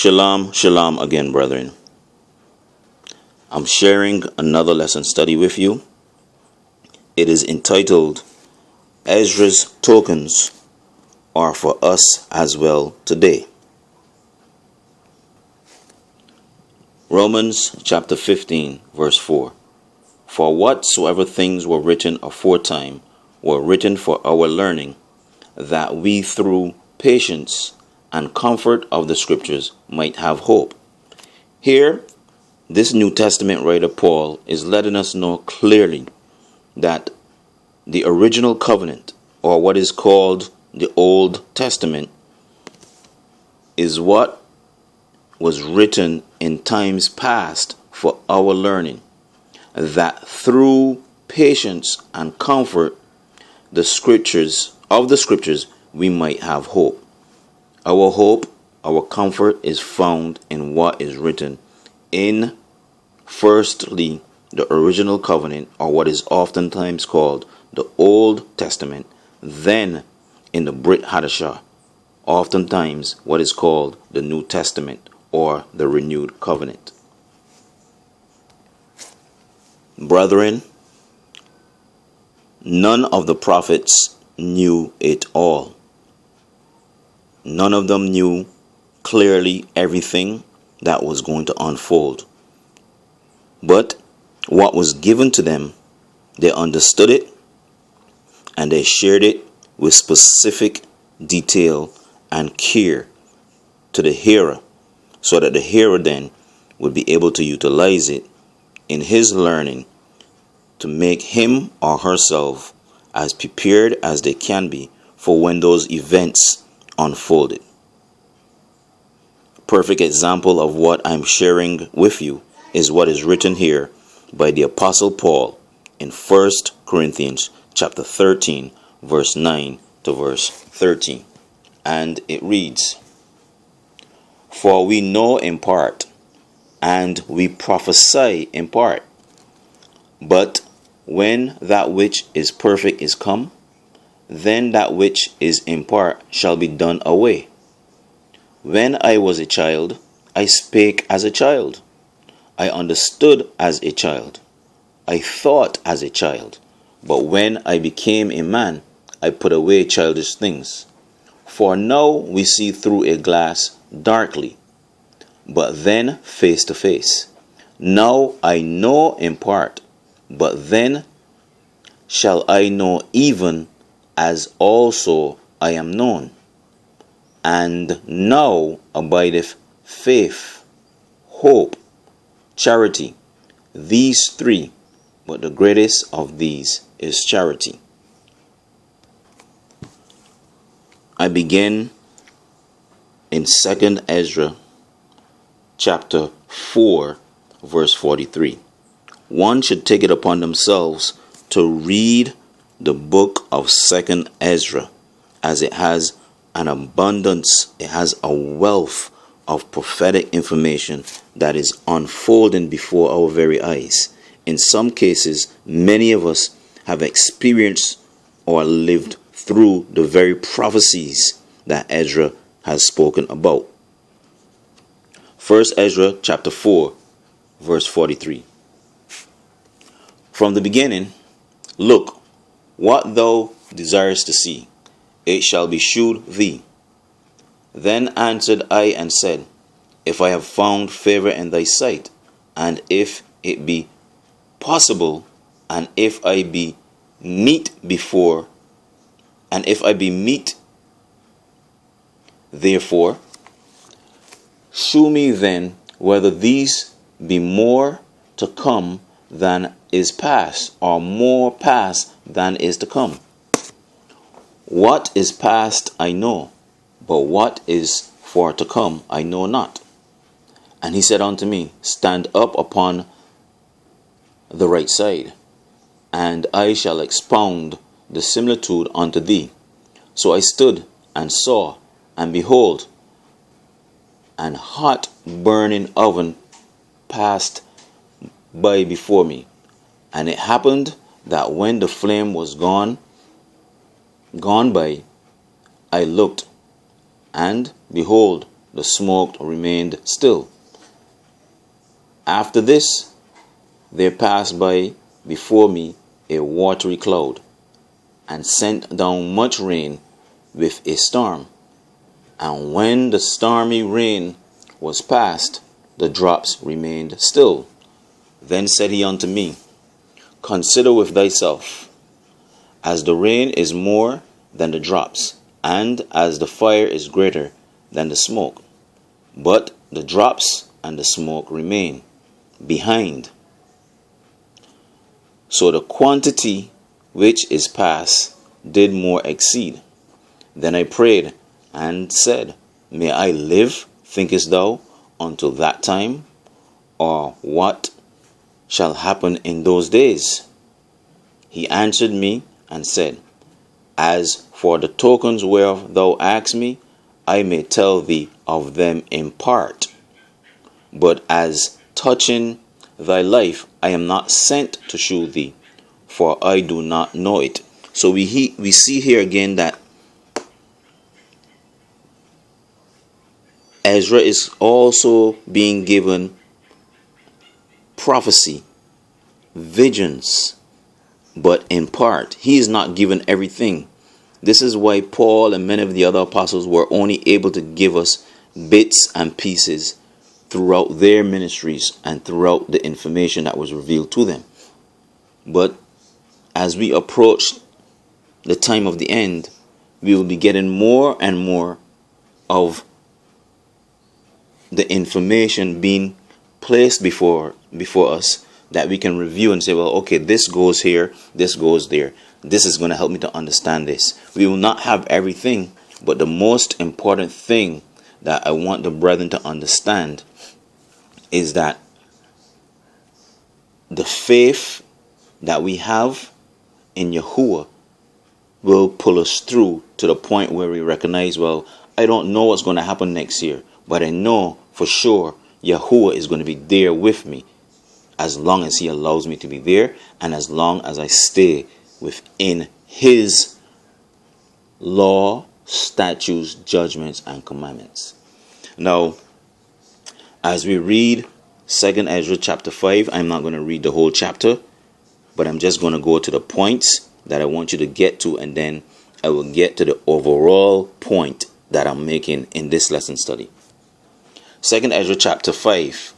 Shalom, shalom again, brethren. I'm sharing another lesson study with you. It is entitled, Esdra's Tokens Are for Us as Well Today. Romans chapter 15, verse 4. For whatsoever things were written aforetime were written for our learning, that we through patience and comfort of the scriptures might have hope. Here, this New Testament writer Paul is letting us know clearly that the original covenant, or what is called the Old Testament, is what was written in times past for our learning, that through patience and comfort the scriptures we might have hope. Our hope, our comfort is found in what is written in, firstly, the original covenant, or what is oftentimes called the Old Testament, then in the Brit Hadashah, oftentimes what is called the New Testament, or the renewed covenant. Brethren, none of the prophets knew it all. None of them knew clearly everything that was going to unfold. But what was given to them, they understood it, and they shared it with specific detail and care to the hearer, so that the hearer then would be able to utilize it in his learning to make him or herself as prepared as they can be for when those events unfolded. Perfect example of what I'm sharing with you is what is written here by the Apostle Paul in 1 Corinthians chapter 13, verse 9 to verse 13. And it reads, For we know in part, and we prophesy in part. But when that which is perfect is come, then that which is in part shall be done away. When I was a child, I spake as a child. I understood as a child. I thought as a child. But when I became a man, I put away childish things. For now we see through a glass darkly, but then face to face. Now I know in part, but then shall I know even as also I am known. And now abideth faith, hope, charity, these three, but the greatest of these is charity. I begin in 2 Esdra chapter 4, verse 43. One should take it upon themselves to read the book of 2 Esdra, as it has an abundance, it has a wealth of prophetic information that is unfolding before our very eyes. In some cases, many of us have experienced or lived through the very prophecies that Esdra has spoken about. 1 Esdra chapter 4, verse 43. From the beginning, look, what thou desirest to see, it shall be shewed thee. Then answered I and said, If I have found favor in thy sight, and if it be possible, and if I be meet, therefore, shew me then whether these be more to come than is past, or more past than is to come. What is past I know, but what is for to come I know not. And he said unto me, Stand up upon the right side, and I shall expound the similitude unto thee. So I stood and saw, and behold, an hot burning oven passed by before me. And it happened that when the flame was gone by, I looked, and behold, the smoke remained still. After this, there passed by before me a watery cloud, and sent down much rain with a storm. And when the stormy rain was past, the drops remained still. Then said he unto me, Consider with thyself, as the rain is more than the drops, and as the fire is greater than the smoke. But the drops and the smoke remain behind. So the quantity which is past did more exceed. Then I prayed and said, May I live, thinkest thou, until that time? Or what shall happen in those days? He answered me and said, As for the tokens whereof thou asked me, I may tell thee of them in part. But as touching thy life, I am not sent to shew thee, for I do not know it. So we see here again that Ezra is also being given prophecy, visions, but in part. He is not given everything. This is why Paul and many of the other apostles were only able to give us bits and pieces throughout their ministries and throughout the information that was revealed to them. But as we approach the time of the end, we will be getting more and more of the information being placed before us, that we can review and say, well, okay, this goes here, this goes there. This is going to help me to understand this. We will not have everything, but the most important thing that I want the brethren to understand is that the faith that we have in Yahuah will pull us through to the point where we recognize, well, I don't know what's going to happen next year, but I know for sure Yahuah is going to be there with me as long as he allows me to be there, and as long as I stay within his law, statutes, judgments, and commandments. Now, as we read 2nd Ezra chapter 5, I'm not going to read the whole chapter, but I'm just going to go to the points that I want you to get to, and then I will get to the overall point that I'm making in this lesson study. 2nd Ezra chapter 5.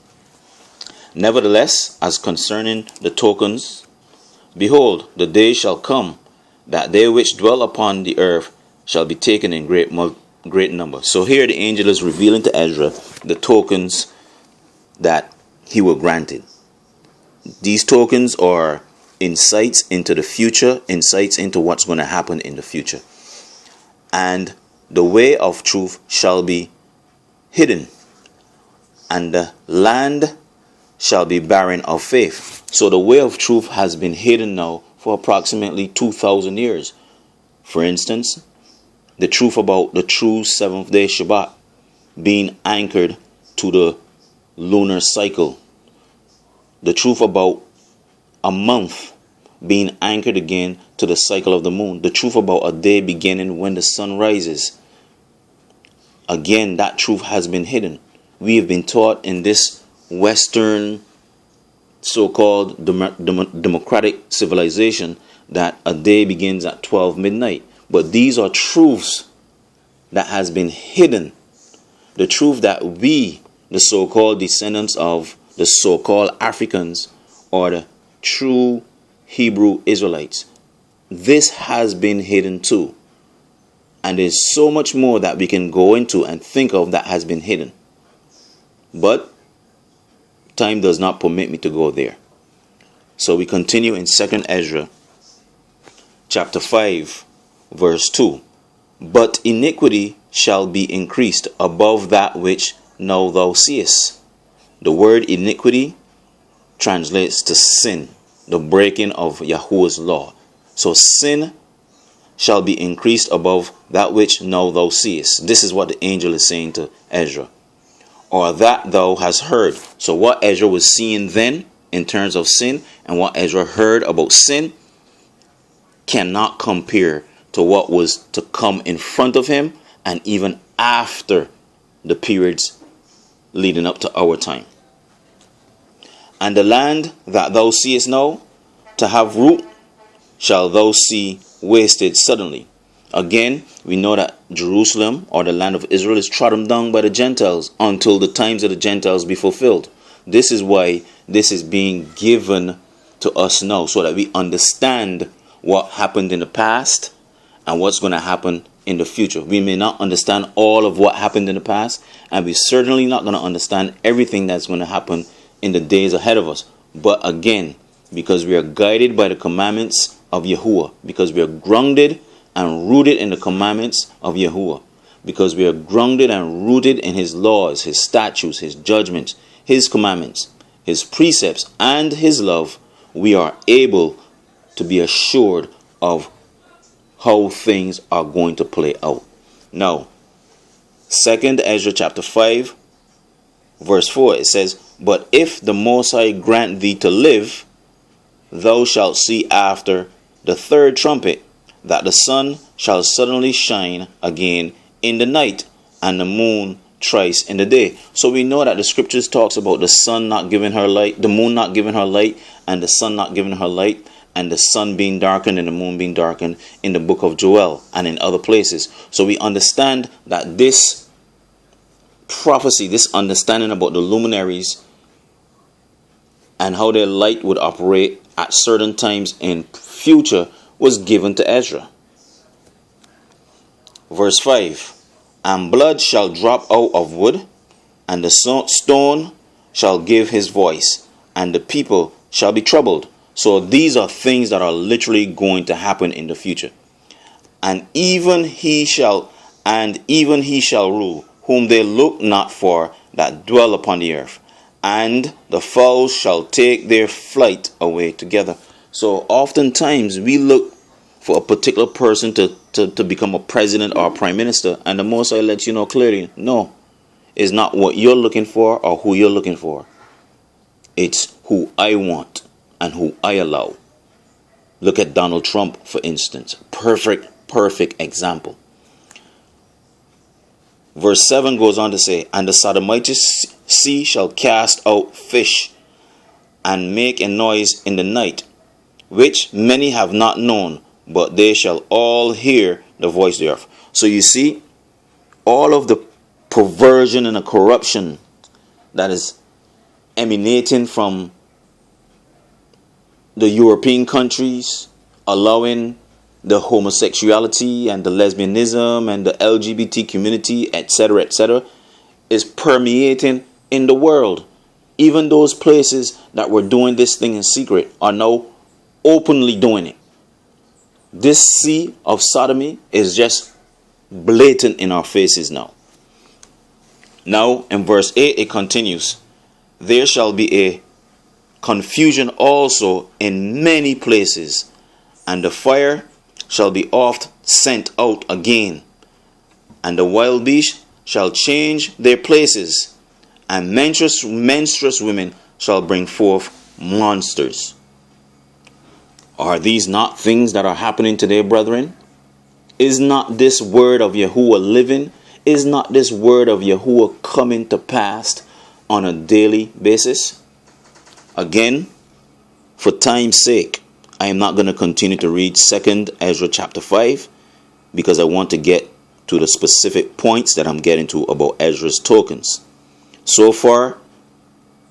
Nevertheless, as concerning the tokens, behold, the day shall come that they which dwell upon the earth shall be taken in great number. So here the angel is revealing to Ezra the tokens that he were granted. These tokens are insights into the future, insights into what's going to happen in the future. And the way of truth shall be hidden, and the land shall be barren of faith. So the way of truth has been hidden now for approximately 2,000 years. For instance, the truth about the true seventh day Shabbat being anchored to the lunar cycle. The truth about a month being anchored again to the cycle of the moon. The truth about a day beginning when the sun rises. Again, that truth has been hidden. We have been taught in this Western so-called democratic civilization that a day begins at 12 midnight. But these are truths that has been hidden. The truth that we, the so-called descendants of the so-called Africans, or the true Hebrew Israelites, this has been hidden too. And there's so much more that we can go into and think of that has been hidden. But time does not permit me to go there. So we continue in 2nd Ezra chapter 5 verse 2. But iniquity shall be increased above that which now thou seest. The word iniquity translates to sin, the breaking of Yahuah's law. So sin shall be increased above that which now thou seest. This is what the angel is saying to Ezra. Or that thou hast heard. So what Ezra was seeing then in terms of sin, and what Ezra heard about sin, cannot compare to what was to come in front of him and even after the periods leading up to our time. And the land that thou seest now to have root shall thou see wasted suddenly. Again, we know that Jerusalem, or the land of Israel, is trodden down by the Gentiles until the times of the Gentiles be fulfilled. This is why this is being given to us now, so that we understand what happened in the past and what's going to happen in the future. We may not understand all of what happened in the past, and we're certainly not going to understand everything that's going to happen in the days ahead of us. But again, because we are guided by the commandments of Yahuah, because we are grounded and rooted in the commandments of Yahuah, because we are grounded and rooted in his laws, his statutes, his judgments, his commandments, his precepts, and his love, we are able to be assured of how things are going to play out. Now, 2 Esdra chapter 5, verse 4, it says, But if the Most High grant thee to live, thou shalt see after the third trumpet that the sun shall suddenly shine again in the night, and the moon thrice in the day. So we know that the scriptures talks about the sun not giving her light, the moon not giving her light, and the sun not giving her light, and the sun being darkened and the moon being darkened in the book of Joel and in other places. So we understand that this prophecy, this understanding about the luminaries and how their light would operate at certain times in future was given to Esdra. Verse 5, And blood shall drop out of wood, and the stone shall give his voice, and the people shall be troubled. So these are things that are literally going to happen in the future. And even he shall rule, whom they look not for that dwell upon the earth. And the fowls shall take their flight away together. So oftentimes we look for a particular person to become a president or a prime minister, and the Most High lets you know clearly, no, it's not what you're looking for or who you're looking for. It's who I want and who I allow. Look at Donald Trump, for instance. Perfect example. Verse 7 goes on to say, And the Sodomite sea shall cast out fish, and make a noise in the night, which many have not known, but they shall all hear the voice of the earth. So you see, all of the perversion and the corruption that is emanating from the European countries, allowing the homosexuality and the lesbianism and the LGBT community, etc., is permeating in the world. Even those places that were doing this thing in secret are now openly doing it. This sea of sodomy is just blatant in our faces now. Now, in verse 8, it continues, There shall be a confusion also in many places, and the fire shall be oft sent out again, and the wild beasts shall change their places, and menstruous women shall bring forth monsters. Are these not things that are happening today, brethren? Is not this word of Yahuah living? Is not this word of Yahuah coming to pass on a daily basis? Again, for time's sake, I am not going to continue to read 2 Esdra chapter 5, because I want to get to the specific points that I'm getting to about Esdra's tokens. So far,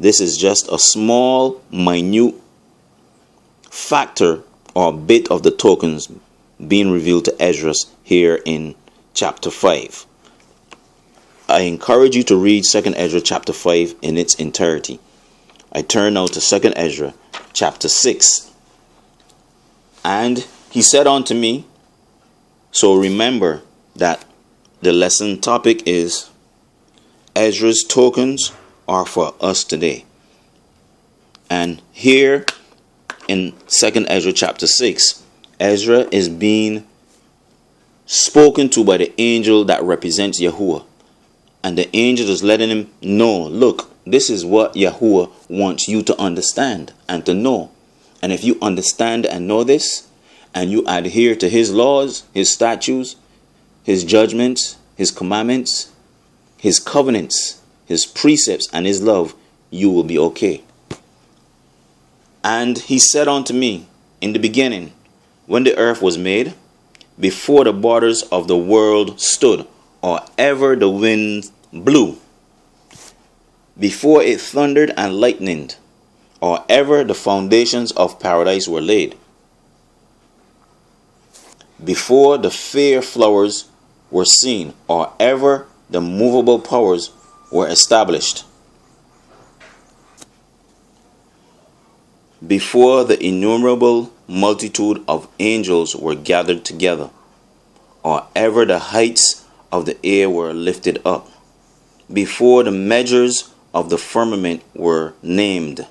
this is just a small, minute factor or bit of the tokens being revealed to Esdra here in chapter 5. I encourage you to read 2 Esdra chapter 5 in its entirety. I turn now to 2 Esdra chapter 6. And he said unto me, so remember that the lesson topic is Esdra's tokens are for us today. And here in 2 Esdra chapter 6, Esdra is being spoken to by the angel that represents Yahuah. And the angel is letting him know, look, this is what Yahuah wants you to understand and to know. And if you understand and know this, and you adhere to his laws, his statutes, his judgments, his commandments, his covenants, his precepts, and his love, you will be okay. And he said unto me, in the beginning, when the earth was made, before the borders of the world stood, or ever the wind blew, before it thundered and lightened, or ever the foundations of paradise were laid, before the fair flowers were seen, or ever the movable powers were established, before the innumerable multitude of angels were gathered together, or ever the heights of the air were lifted up, before the measures of the firmament were named,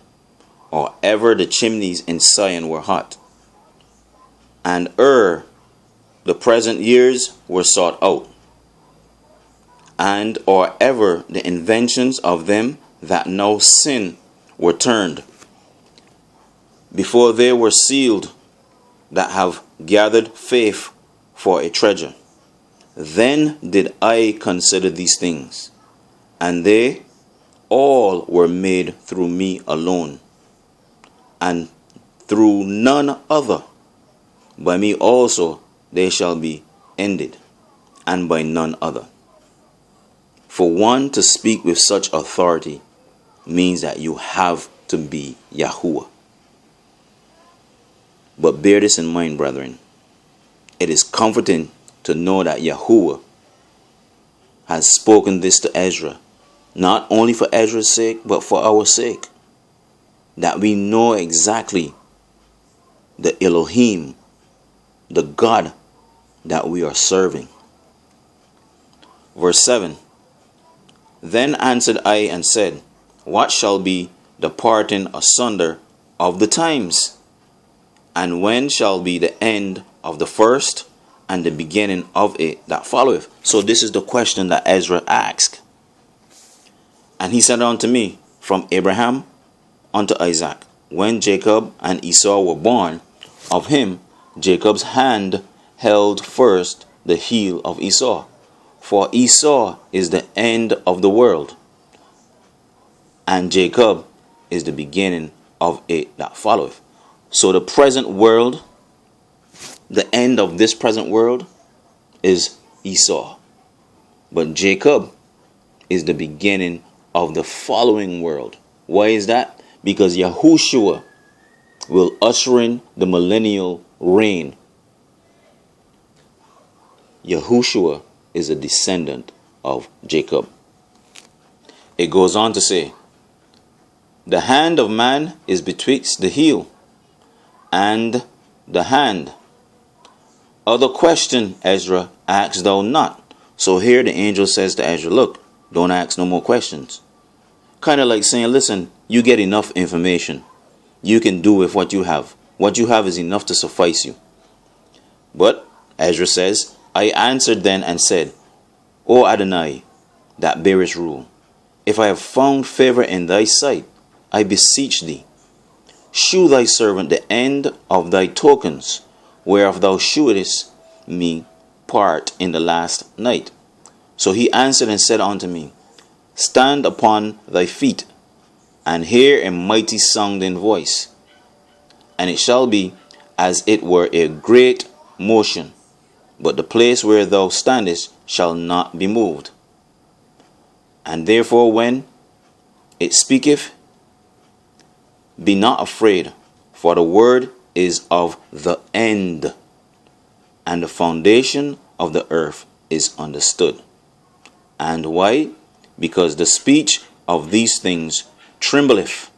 or ever the chimneys in Zion were hot, and the present years were sought out, and or ever the inventions of them that now sin were turned, before they were sealed that have gathered faith for a treasure. Then did I consider these things, and they all were made through me alone, and through none other. By me also they shall be ended, and by none other. For one to speak with such authority means that you have to be Yahuah. But bear this in mind, brethren. It is comforting to know that Yahuah has spoken this to Esdra, not only for Esdra's sake, but for our sake. That we know exactly the Elohim, the God that we are serving. Verse 7. Then answered I and said, what shall be the parting asunder of the times? And when shall be the end of the first and the beginning of it that followeth? So this is the question that Esdra asked. And he said unto me, from Abraham unto Isaac, when Jacob and Esau were born, of him Jacob's hand held first the heel of Esau. For Esau is the end of the world, and Jacob is the beginning of it that followeth. So the present world, the end of this present world, is Esau. But Jacob is the beginning of the following world. Why is that? Because Yahushua will usher in the millennial reign. Yahushua is a descendant of Jacob. It goes on to say, the hand of man is betwixt the heel and the hand. Other question, Esdra, ask thou not. So here the angel says to Esdra, look, don't ask no more questions. Kind of like saying, listen, you get enough information. You can do with what you have. What you have is enough to suffice you. But Esdra says, I answered then and said, O Adonai, that bearest rule, if I have found favor in thy sight, I beseech thee, shew thy servant the end of thy tokens, whereof thou shewedest me part in the last night. So he answered and said unto me, stand upon thy feet, and hear a mighty sounding voice. And it shall be as it were a great motion, but the place where thou standest shall not be moved. And therefore when it speaketh, be not afraid, for the word is of the end, and the foundation of the earth is understood. And why? Because the speech of these things trembleth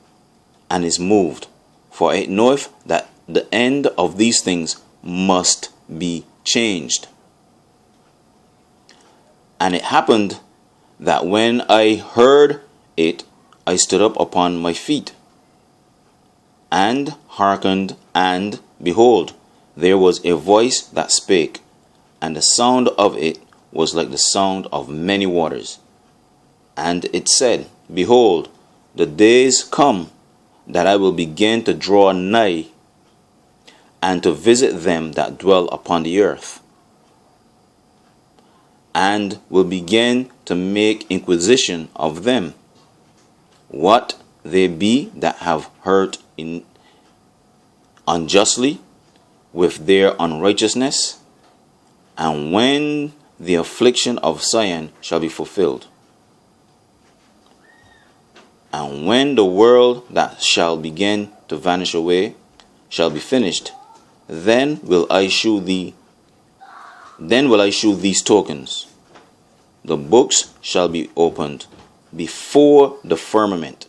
and is moved, for it knoweth that the end of these things must be changed. And it happened that when I heard it, I stood up upon my feet, and hearkened, and behold, there was a voice that spake, and the sound of it was like the sound of many waters. And it said, behold, the days come that I will begin to draw nigh, and to visit them that dwell upon the earth, and will begin to make inquisition of them, what they be that have hurt unjustly with their unrighteousness, and when the affliction of Zion shall be fulfilled, and when the world that shall begin to vanish away shall be finished, then will I shew these tokens. The books shall be opened before the firmament,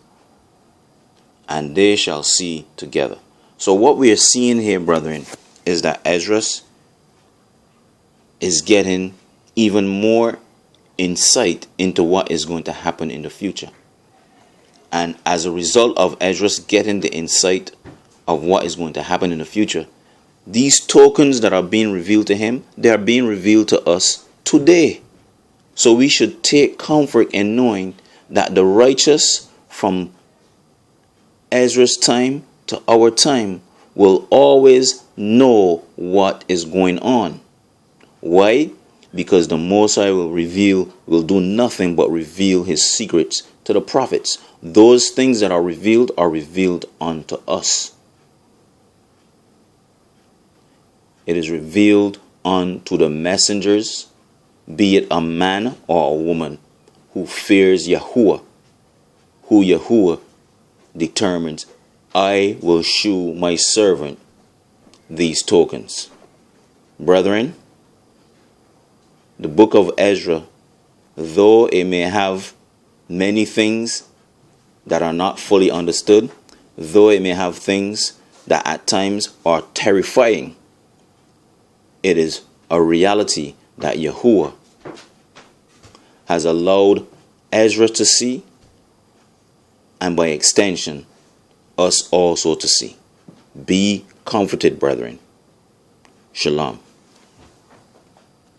and they shall see together. So what we are seeing here, brethren, is that Esdra is getting even more insight into what is going to happen in the future. And as a result of Esdra getting the insight of what is going to happen in the future, these tokens that are being revealed to him, they are being revealed to us today. So we should take comfort in knowing that the righteous from Ezra's time to our time will always know what is going on. Why? Because the Most High will do nothing but reveal his secrets to the prophets. Those things that are revealed unto us. It is revealed unto the messengers, be it a man or a woman who fears Yahuah, who Yahuah determines, I will shew my servant these tokens. Brethren, the book of Esdra, though it may have many things that are not fully understood, though it may have things that at times are terrifying, it is a reality that Yahuah has allowed Esdra to see, and by extension, us also to see. Be comforted, brethren. Shalom.